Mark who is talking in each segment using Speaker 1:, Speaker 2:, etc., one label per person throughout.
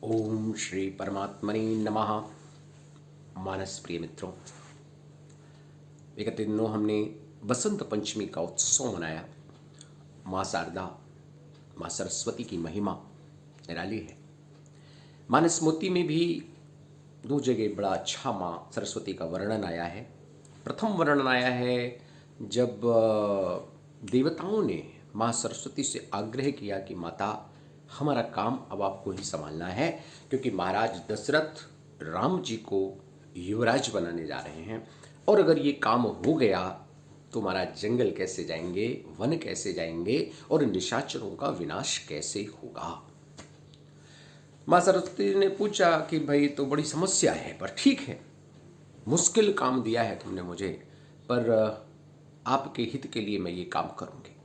Speaker 1: ओम श्री परमात्मने नमः। मानस प्रिय मित्रों, विगत दिनों हमने बसंत पंचमी का उत्सव मनाया। माँ शारदा, माँ सरस्वती की महिमा निराली है। मानस मोती में भी दो जगह बड़ा अच्छा माँ सरस्वती का वर्णन आया है। प्रथम वर्णन आया है जब देवताओं ने माँ सरस्वती से आग्रह किया कि माता, हमारा काम अब आपको ही संभालना है, क्योंकि महाराज दशरथ राम जी को युवराज बनाने जा रहे हैं, और अगर ये काम हो गया तो महाराज जंगल कैसे जाएंगे, वन कैसे जाएंगे, और निशाचरों का विनाश कैसे होगा। माँ सरस्वती ने पूछा कि भाई तो बड़ी समस्या है, पर ठीक है, मुश्किल काम दिया है तुमने मुझे, पर आपके हित के लिए मैं ये काम करूंगी।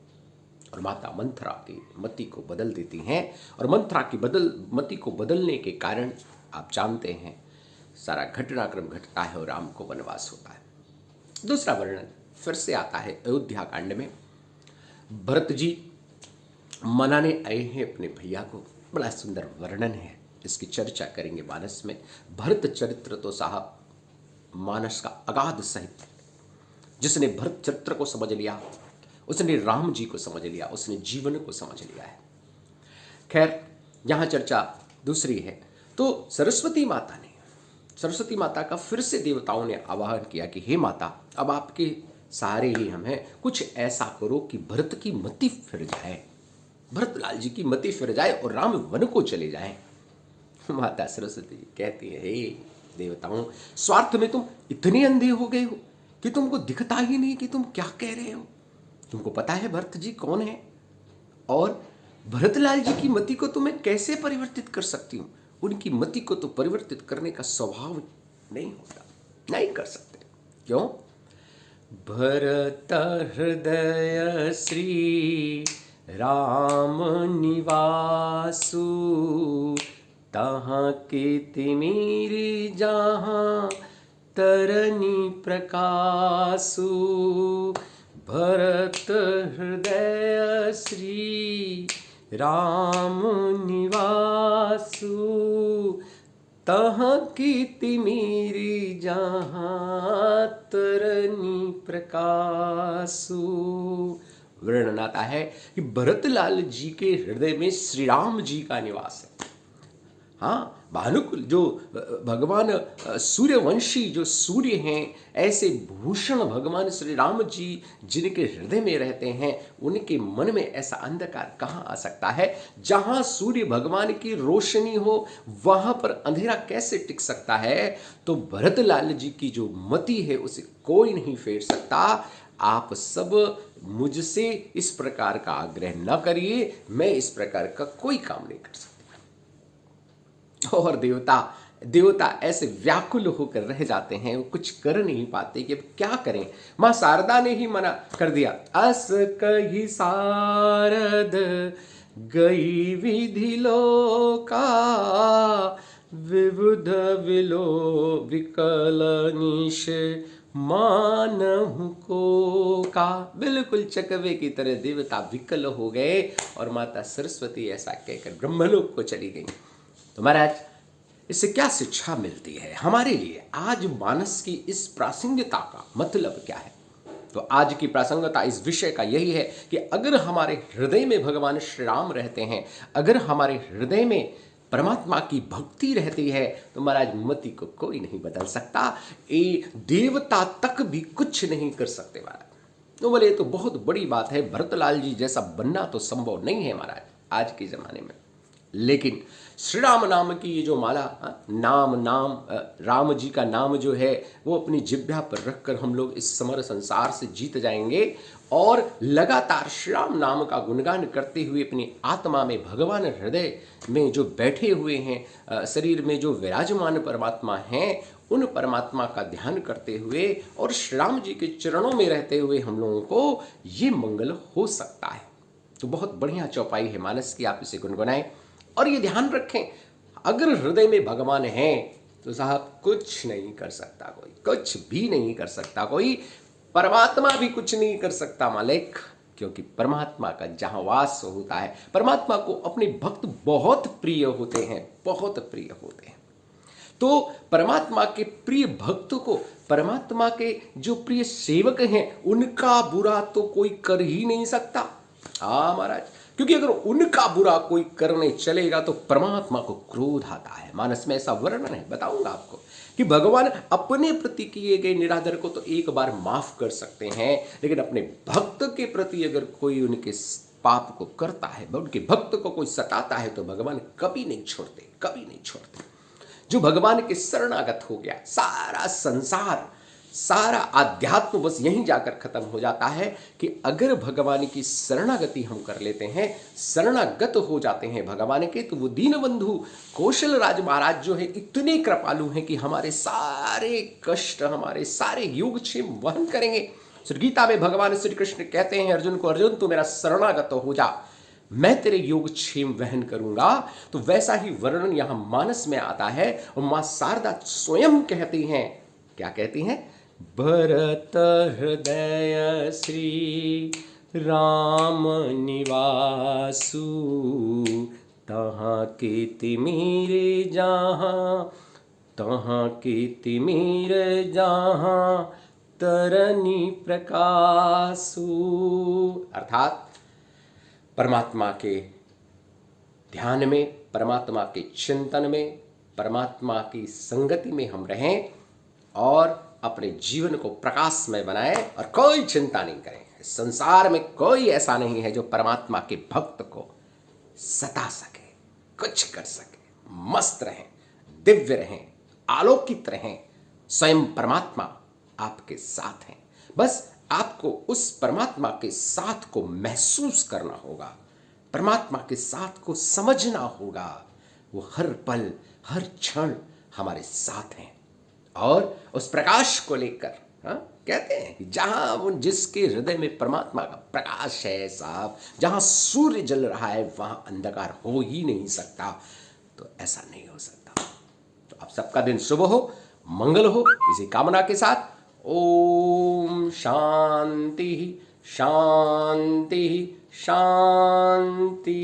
Speaker 1: और माता मंथरा की मति को बदल देती हैं, और मंथरा की मति को बदलने के कारण आप जानते हैं सारा घटनाक्रम घटता है और राम को वनवास होता है। दूसरा वर्णन फिर से आता है अयोध्या कांड में। भरत जी मनाने आए हैं अपने भैया को। बड़ा सुंदर वर्णन है, इसकी चर्चा करेंगे मानस में। भरत चरित्र तो साहब मानस का अगाध साहित्य। जिसने भरत चरित्र को समझ लिया, उसने राम जी को समझ लिया, उसने जीवन को समझ लिया है। खैर, यहां चर्चा दूसरी है। तो सरस्वती माता का फिर से देवताओं ने आवाहन किया कि हे माता, अब आपके सहारे ही हम हैं, कुछ ऐसा करो कि भरत की मति फिर जाए, भरतलाल जी की मति फिर जाए और राम वन को चले जाए। माता सरस्वती कहती है, हे देवताओं, स्वार्थ में तुम इतने अंधे हो गए हो कि तुमको दिखता ही नहीं कि तुम क्या कह रहे हो। तुमको पता है भरत जी कौन है, और भरतलाल जी की मति को तो मैं कैसे परिवर्तित कर सकती हूँ। उनकी मति को तो परिवर्तित करने का स्वभाव नहीं होता, नहीं कर सकते। क्यों? भरत हृदय श्री राम निवासु, तहाँ के तिमिर जहाँ तरनी प्रकाशु। भरत हृदय श्री राम निवासु, तहाँ की तिमिर जहाँ तरनी प्रकाशु। वर्णन आता है कि भरतलाल जी के हृदय में श्री राम जी का निवास है। हाँ, भानुकुल जो भगवान सूर्यवंशी जो सूर्य हैं, ऐसे भूषण भगवान श्री राम जी जिनके हृदय में रहते हैं, उनके मन में ऐसा अंधकार कहाँ आ सकता है। जहाँ सूर्य भगवान की रोशनी हो वहाँ पर अंधेरा कैसे टिक सकता है। तो भरतलाल जी की जो मति है उसे कोई नहीं फेर सकता। आप सब मुझसे इस प्रकार का आग्रह न करिए, मैं इस प्रकार का कोई काम नहीं कर सकता। और देवता ऐसे व्याकुल होकर रह जाते हैं, वो कुछ कर नहीं पाते कि अब क्या करें। मां शारदा ने ही मना कर दिया। अस कही शारद गई विधि लोका, विबुध विलो विकल निश मानहु को का। बिल्कुल चकवे की तरह देवता विकल हो गए और माता सरस्वती ऐसा कहकर ब्रह्मलोक को चली गई। तो महाराज, इससे क्या शिक्षा मिलती है हमारे लिए? आज मानस की इस प्रासंगिकता का मतलब क्या है? तो आज की प्रासंगिकता इस विषय का यही है कि अगर हमारे हृदय में भगवान श्री राम रहते हैं, अगर हमारे हृदय में परमात्मा की भक्ति रहती है, तो महाराज मति को कोई नहीं बदल सकता। ये देवता तक भी कुछ नहीं कर सकते महाराज। तो बोले, तो बहुत बड़ी बात है, भरतलाल जी जैसा बनना तो संभव नहीं है महाराज आज के जमाने में। लेकिन श्री राम नाम की ये जो माला, राम जी का नाम जो है वो अपनी जिह्वा पर रखकर हम लोग इस समर संसार से जीत जाएंगे, और लगातार श्री राम नाम का गुणगान करते हुए अपनी आत्मा में भगवान हृदय में जो बैठे हुए हैं, शरीर में जो विराजमान परमात्मा हैं, उन परमात्मा का ध्यान करते हुए और श्री राम जी के चरणों में रहते हुए हम लोगों को ये मंगल हो सकता है। तो बहुत बढ़िया चौपाई है मानस की, आप इसे गुनगुनाएं और ये ध्यान रखें, अगर हृदय में भगवान है तो साहब कुछ नहीं कर सकता कोई, कुछ भी नहीं कर सकता कोई, परमात्मा भी कुछ नहीं कर सकता मालिक। क्योंकि परमात्मा का जहाँ वास होता है, परमात्मा को अपने भक्त बहुत प्रिय होते हैं, बहुत प्रिय होते हैं। तो परमात्मा के प्रिय भक्त को, परमात्मा के जो प्रिय सेवक हैं, उनका बुरा तो कोई कर ही नहीं सकता। हाँ महाराज, क्योंकि अगर उनका बुरा कोई करने चलेगा तो परमात्मा को क्रोध आता है। मानस में ऐसा वर्णन है, बताऊंगा आपको, कि भगवान अपने प्रति किए गए निरादर को तो एक बार माफ कर सकते हैं, लेकिन अपने भक्त के प्रति अगर कोई उनके पाप को करता है, उनके भक्त को कोई सताता है, तो भगवान कभी नहीं छोड़ते, कभी नहीं छोड़ते। जो भगवान के शरणागत हो गया, सारा संसार, सारा आध्यात्म बस यहीं जाकर खत्म हो जाता है कि अगर भगवान की शरणागति हम कर लेते हैं, शरणागत हो जाते हैं भगवान के, तो वो दीनबंधु कौशल राज महाराज जो है इतने कृपालु हैं कि हमारे सारे कष्ट, हमारे सारे योगक्षेम वहन करेंगे। श्री गीता में भगवान श्री कृष्ण कहते हैं अर्जुन को, अर्जुन तू मेरा शरणागत हो जा, मैं तेरे योगक्षेम वहन करूंगा। तो वैसा ही वर्णन यहां मानस में आता है, और मां शारदा स्वयं कहती हैं, क्या कहती हैं? भरत हृदय श्री राम निवासु, तहाँ के तिमिर जहाँ, तहाँ के तिमिर जहाँ तरनी प्रकाशु। अर्थात परमात्मा के ध्यान में, परमात्मा के चिंतन में, परमात्मा की संगति में हम रहें और अपने जीवन को प्रकाशमय बनाएं और कोई चिंता नहीं करें। संसार में कोई ऐसा नहीं है जो परमात्मा के भक्त को सता सके, कुछ कर सके। मस्त रहें, दिव्य रहें, आलोकित रहें। स्वयं परमात्मा आपके साथ हैं। बस आपको उस परमात्मा के साथ को महसूस करना होगा, परमात्मा के साथ को समझना होगा। वो हर पल, हर क्षण हमारे साथ हैं। और उस प्रकाश को लेकर, हाँ, कहते हैं कि जहां जिसके हृदय में परमात्मा का प्रकाश है साहब, जहां सूर्य जल रहा है वहां अंधकार हो ही नहीं सकता। तो ऐसा नहीं हो सकता। तो आप सबका दिन शुभ हो, मंगल हो, इसी कामना के साथ ओम शांति शांति शांति।